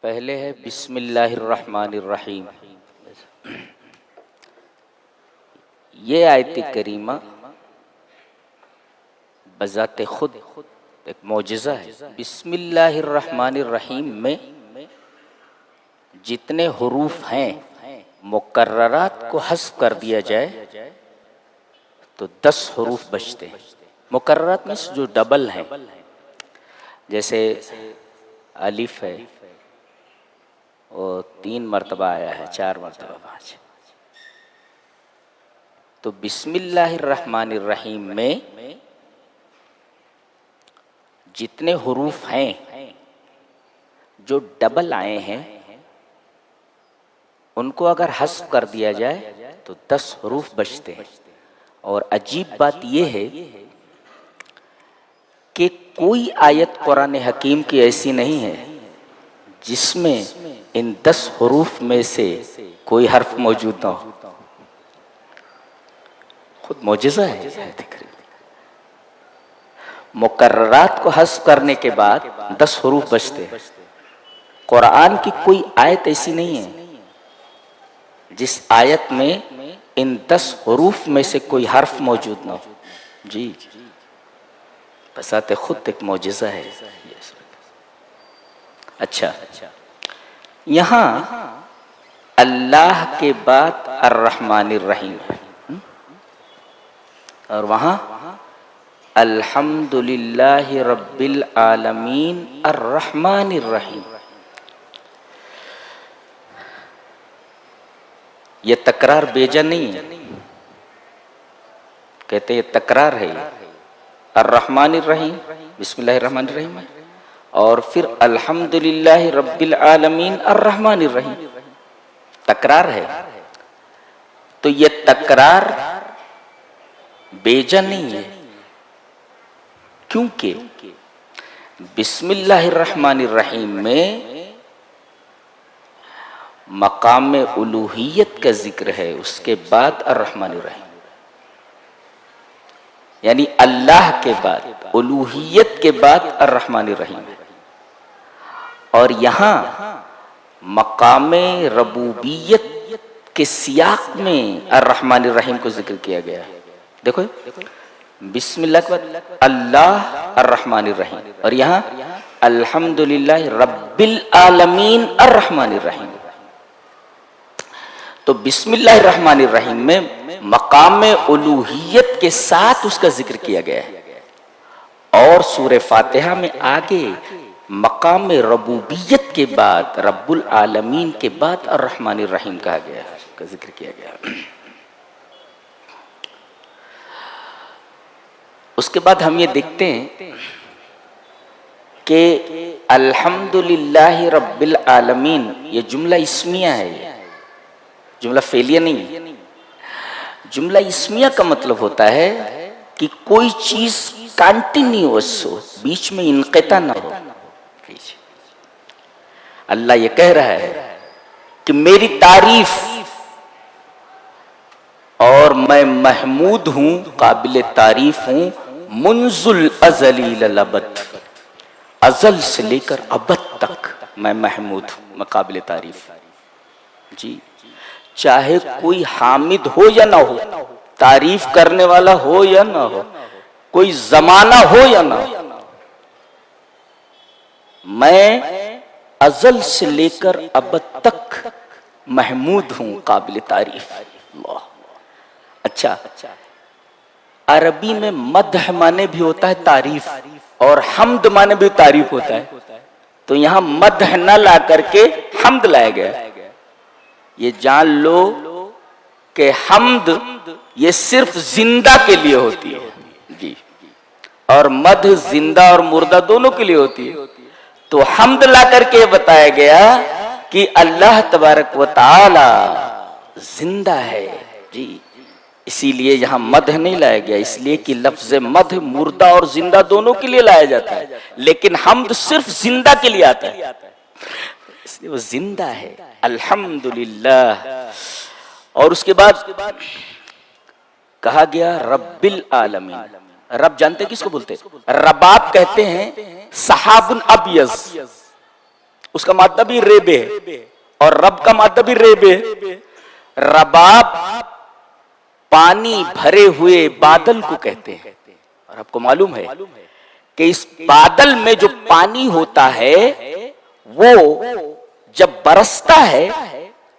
पहले है बिस्मिल्लाहिर्रहमानिर्रहीम। ये आयत करीमा बज़ाते खुद एक मौजिज़ा है। बिस्मिल्लाहिर्रहमानिर्रहीम में जितने हुरूफ हैं मुकर्ररात को हस्फ कर दिया जाए तो 10 हुरूफ बचते हैं। मुकर्ररात में जो डबल हैं, जैसे अलिफ है वो 3 मरतबा आया है, 4 मरतबा 5। तो बिस्मिल्लाहिर्रहमानिर्रहीम में जितने हुरूफ हैं जो डबल आए हैं उनको अगर हस्फ कर दिया जाए तो 10 हुरूफ बचते हैं। और अजीब बात यह है कि कोई आयत कुरान हकीम की ऐसी नहीं है जिसमें इन 10 हुरूफ में से कोई हर्फ मौजूद ना हो। खुद मौजिज़ा है। मुकर्ररात को हस्फ करने के बाद 10 हुरूफ बचते हैं। कुरान की कोई आयत ऐसी नहीं है जिस आयत में इन 10 हुरूफ में से कोई हर्फ मौजूद ना हो। जी, बसाते खुद एक मौजिज़ा है। अच्छा, यहाँ अल्लाह के बाद अर्रहमानिर्रहीम है और वहाँ अल्हम्दुलिल्लाहि रब्बिल आलमीन अर्रहमानिर्रहीम। ये तकरार बेजा नहीं है, कहते ये तकरार है। अर्रहमानिर्रहीम बिस्मिल्लाहिर्रहमानिर्रहीम है और फिर अल्हम्दुलिल्लाहि रब्बिल आलमीन अर्रहमानिर्रहीम, तकरार है। तो ये तकरार बेजा नहीं है, क्योंकि बिस्मिल्लाहिर्रहमानिर्रहीम में मकाम उलूहियत का जिक्र है, उसके बाद अर्रहमानिर्रहीम, यानी अल्लाह के बाद उलूहियत के बाद अर्रहमानिर्रहीम। और यहाँ मकाम रबूबियत के सियाक में अर्रहमानिर्रहीम को जिक्र किया गया है। देखो बिस्मिल्लाह के बाद अल्लाह अर्रहमानिर्रहीम और यहाँ अल्हम्दुलिल्लाह रब्बिल आलमीन अर्रहमानिर्रहीम। तो बिस्मिल्लाहिर्रहमानिर्रहीम में मकाम उलूहियत के साथ उसका जिक्र किया गया है और सूरह फातिहा में आगे मकाम रबूबियत के बाद रब्बुल आलमीन के बाद अर्रहमानिर्रहीम कहा गया है, का जिक्र किया गया। उसके बाद हम ये देखते हैं कि अल्हम्दुलिल्लाहि रब्बिल आलमीन ये जुमला इस्मिया है, जुमला फेलिया नहीं है। जुमला इस्मिया का मतलब होता है कि कोई चीज कंटिन्यूअस हो, बीच में इनक़ता ना हो। अल्लाह ये कह रहा है कि मेरी तारीफ और मैं महमूद हूं, काबिल तारीफ हूं, मुंजुल अज़ली लल अबद, अज़ल से लेकर अबद तक मैं महमूद हूं, मैं काबिल तारीफ। जी, चाहे कोई हामिद हो या ना हो, तारीफ करने वाला हो या ना हो, कोई जमाना हो या ना हो, मैं अज़ल से लेकर अबद तक महमूद हूं, काबिल तारीफ। अच्छा, अरबी में मदह माने भी होता है तारीफ और हम्द माने भी तारीफ होता है। तो यहां मदह न ला करके हम्द लाया गया। ये जान लो कि हम्द ये सिर्फ जिंदा के लिए होती है जी, और मद जिंदा और मुर्दा दोनों के लिए होती है। तो हम्द ला करके बताया गया कि अल्लाह तबारक व तआला जिंदा है जी, इसीलिए यहाँ मद नहीं लाया गया, इसलिए कि लफ्ज मद मुर्दा और जिंदा दोनों के लिए लाया जाता है, लेकिन हम्द सिर्फ जिंदा के लिए आता है, इसलिए वो जिंदा है। अल्हम्दुलिल्लाह। और उसके बाद कहा गया रब्बिल आलमीन। रब जानते किसको बोलते हैं? रबाब कहते हैं सहाबुन अबयज़, उसका मादा भी रेबे है और रब का मादा भी रेबे है। रबाब पानी भरे हुए बादल को कहते हैं। और आपको मालूम है कि इस बादल में जो पानी होता है वो जब बरसता है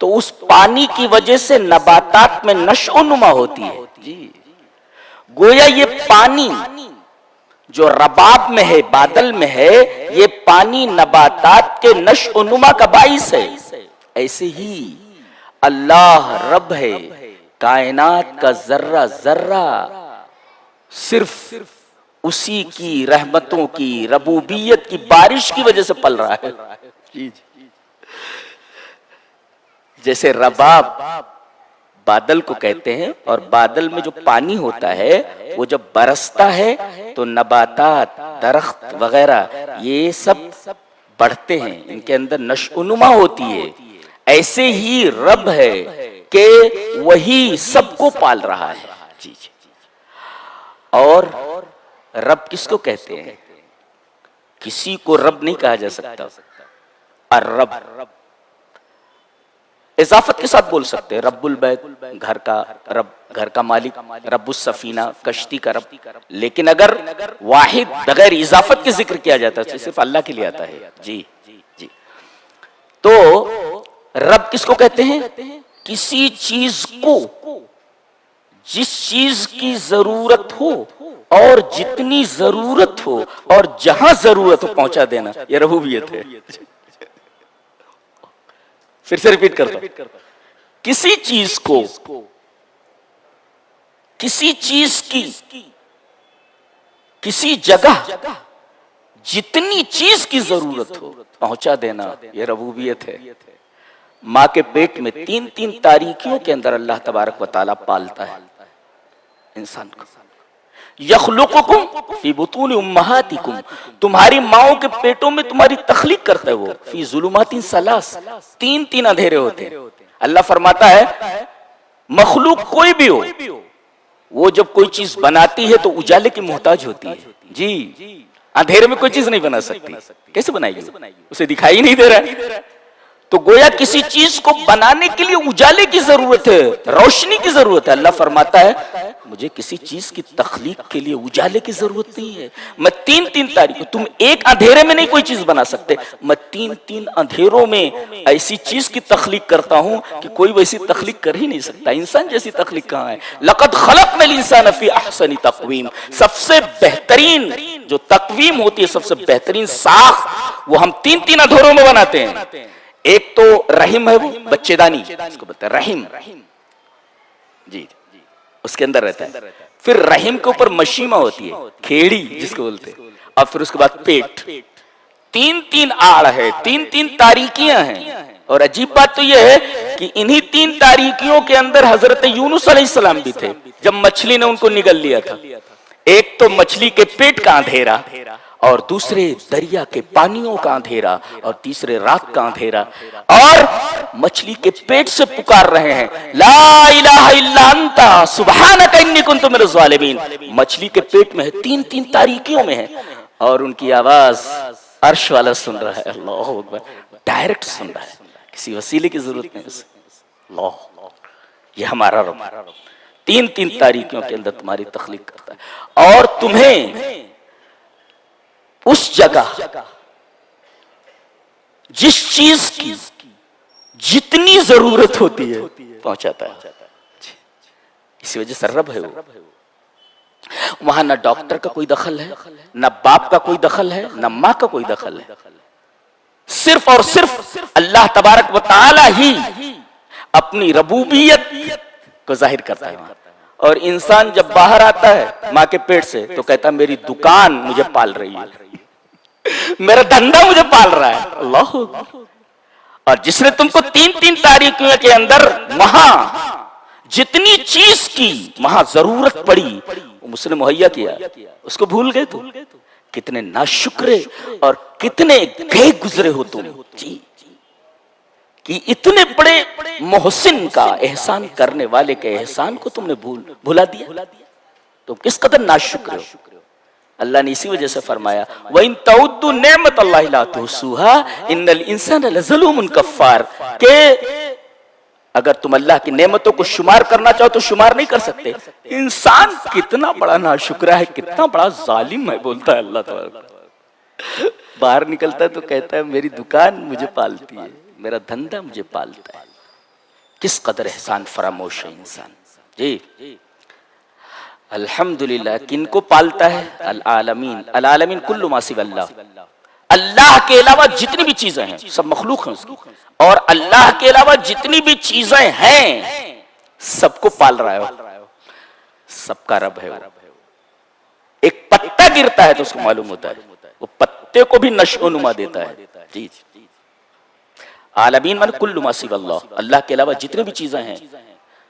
तो उस पानी की वजह से नबातात में नशोनुमा होती है। जी, गोया ये पानी जो रबाब में है, बादल में है, ये पानी नबातात के नशोनुमा का बाइस है। ऐसे ही अल्लाह रब है, कायनात का जर्रा जर्रा सिर्फ उसी की रहमतों की, रबूबियत की बारिश की वजह से पल रहा है। जैसे रबाब बादल को कहते हैं और बादल में जो पानी होता है वो जब बरसता है तो नबातात, दरख्त वगैरह ये सब बढ़ते हैं, इनके अंदर नशोनुमा होती है। ऐसे ही रब है कि वही सबको पाल रहा है। जी जी। और रब किसको कहते हैं? किसी को रब नहीं कहा जा सकता। और रब इजाफत के साथ बोल सकते हैं। रब्बुल बैत, घर का रब, घर का मालिक, रब्बुस सफीना, कश्ती का रब। लेकिन अगर वाहिद बगैर इजाफत के जिक्र किया जाता है तो सिर्फ अल्लाह के लिए आता है। जी जी। तो रब किसको कहते हैं? किसी चीज को जिस चीज की जरूरत हो और जितनी जरूरत हो और जहां जरूरत हो पहुंचा देना, यह रबूबियत है। फिर से रिपीट करता हूं। किसी चीज को, किसी चीज की, किसी जगह जितनी चीज की जरूरत हो पहुंचा देना, यह रबूबियत है। मां के पेट में 3-3 तारीखियों के अंदर अल्लाह तबारक व तआला पालता है इंसान को। यखलुकुकुम फी बुतून उम्महातिकुम, तुम्हारी माओं के पेटों में तुम्हारी तख्लीक करता है वो। फी जुलुमातिन सलास, 3-3 अंधेरे होते हैं। अल्लाह फरमाता है मखलूक कोई भी हो, वो जब कोई चीज बनाती है तो उजाले की मोहताज होती है। जी, अंधेरे में कोई चीज नहीं बना सकती। कैसे बनाएगी? उसे दिखाई नहीं दे रहा है। तो गोया किसी चीज को बनाने के लिए उजाले की जरूरत है, रोशनी की जरूरत है। अल्लाह फरमाता है मुझे किसी चीज की तख्लीक के लिए उजाले की जरूरत नहीं है। मैं 3-3 तारीख, तुम एक अंधेरे में नहीं कोई चीज बना सकते, मैं 3-3 अंधेरों में ऐसी चीज की तख्लीक करता हूं कि कोई वैसी तख्लीक कर ही नहीं सकता। इंसान जैसी तख्लीक कहां है? लक़द खलक़नल इंसान फी अहसनी तक़वीम, सबसे बेहतरीन जो तक़वीम होती है, सबसे बेहतरीन साख, वो हम 3-3 अंधेरों में बनाते हैं। एक तो रहीम है, वो बच्चेदानी इसको बोलते हैं रहीम। जी, उसके अंदर रहता है। फिर रहीम के ऊपर मशीमा होती है, खेड़ी जिसको बोलते हैं, और फिर उसके बाद पेट। 3-3 आड़ है, 3-3 तारीकियां हैं। और अजीब बात तो यह है कि इन्हीं 3 तारीकियों के अंदर हजरत यूनुस अलैहिस्सलाम भी थे जब मछली ने उनको निगल लिया था। एक तो मछली के पेट का अंधेरा, और दूसरे दरिया के पानियों का अंधेरा, और तीसरे रात का अंधेरा। और मछली के पेट से पुकार रहे हैं ला इलाहा इल्ला अंता सुब्हानका इन्नी कुन्तु मिनज़ ज़ालिमीन। मछली के पेट में है, 3-3 तारीकियों में है, और उनकी आवाज अर्श वाला सुन रहा है। अल्लाहु अकबर, डायरेक्ट सुन रहा है, किसी वसीले की जरूरत नहीं उसे। अल्लाह, ये हमारा रब 3-3 तारीकियों के अंदर तुम्हारी तख्लीक करता है, और तुम्हें उस जगह जिस चीज की जितनी जरूरत होती है पहुंचाता है। इसी वजह से रब है वो। वहां ना डॉक्टर का कोई दखल है, ना बाप का कोई दखल है, ना मां का कोई दखल है। सिर्फ और सिर्फ अल्लाह तबारक व तआला ही अपनी रबूबियत को जाहिर करता है। और इंसान जब बाहर आता है मां के पेट से तो कहता है मेरी दुकान मुझे पाल रही है, मेरा धंधा मुझे पाल रहा है। अल्लाह, और जिसने तुमको 3-3 तारीखों के अंदर वहां जितनी चीज की वहां जरूरत पड़ी उसने मुहैया किया, उसको भूल गए तुम। कितने नाशुक्रे और कितने गए गुजरे हो तुम जी, कि इतने बड़े मोहसिन का, एहसान करने वाले के एहसान को तुमने भुला दिया। तुम किस कदर नाशुक्र हो। अल्लाह ने इसी वजह से फरमाया व इन तउद्दु नेमत अल्लाहि ला तुहसूहा इन्नल इंसाना लज़लूमुन कफ़्फ़ार, के अगर तुम अल्लाह की नेमतों को शुमार करना चाहो तो शुमार नहीं कर सकते। इंसान कितना बड़ा नाशुक्रा है, कितना बड़ा जालिम है, बोलता है अल्लाह ताला। बाहर निकलता है तो कहता है मेरी दुकान मुझे पालती है, मेरा धंधा मुझे पालता है। किस कदर एहसान फरामोश है इंसान। जी अल्हम्दुलिल्लाह, किनको पालता है? अल आलमीन। अल आलमीन कुल्लु मा सिवा, अल्लाह के अलावा जितनी भी चीजें हैं सब मखलूक हैं उसकी, और अल्लाह के अलावा जितनी भी चीजें हैं सबको पाल रहा है वो, सबका रब है वो। एक पत्ता गिरता है तो उसको मालूम होता है, वो पत्ते को भी नशोनुमा देता है। जी आलमीन माने कुल्लु मा सिवा अल्लाह, अल्लाह के अलावा जितनी भी चीजें हैं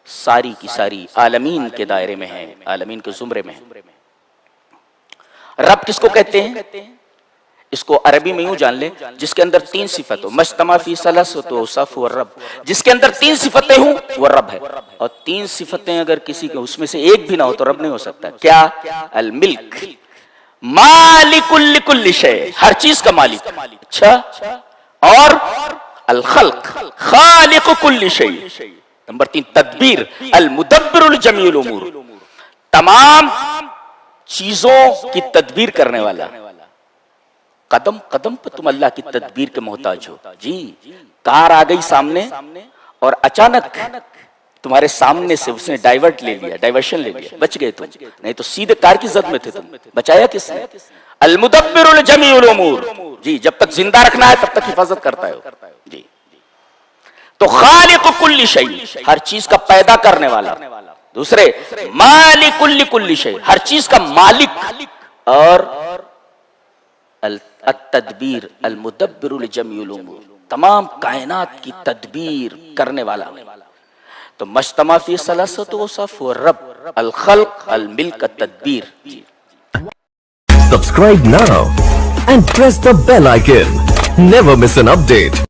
सारी की सारी आलमीन के दायरे में है, आलमीन के जुमरे में है। रब किसको कहते हैं? इसको अरबी में यूं जान ले, जिसके अंदर तीन सिफत हो, मस्तमा फी सलासतो औसाफ व रब, जिसके अंदर तीन सिफतें हों वो रब है। और तीन सिफतें अगर किसी के उसमें से एक भी ना हो तो रब नहीं हो सकता। क्या? अल मिल्क, मालिकुल लिकुल्लि शै, हर चीज का मालिक। अच्छा, और अल खल्क, खालिकु कुल्लि शै। नंबर 3 तदबीर, अल मुदब्बिरुल जमीउल उमूर, तमाम चीजों की तदबीर करने वाला। कदम कदम पर तुम अल्लाह की तदबीर के मोहताज हो। जी कार आ गई सामने और अचानक तुम्हारे सामने से उसने डाइवर्ट ले लिया, डाइवर्शन ले लिया, बच गए तुम, नहीं तो सीधे कार की जद में थे तुम। बचाया किसने? अल मुदब्बिरुल जमीउल उमूर। जी जब तक जिंदा रखना है तब तक हिफाजत करता है। जी तो खालिकु कुल्लि शै, हर चीज का पैदा करने वाला। दूसरे मालिकुल लिकुल्लि शै, हर चीज का मालिक। और अत-तदबीर अल मुदब्बिरुल जमीउल उमूर, तमाम कायनात की तदबीर करने वाला। तो मज्तमा फी सलासतो औसाफ व रब, अल खल्क, अल milk, अत-तदबीर। Subscribe now and press the bell icon. Never miss an update.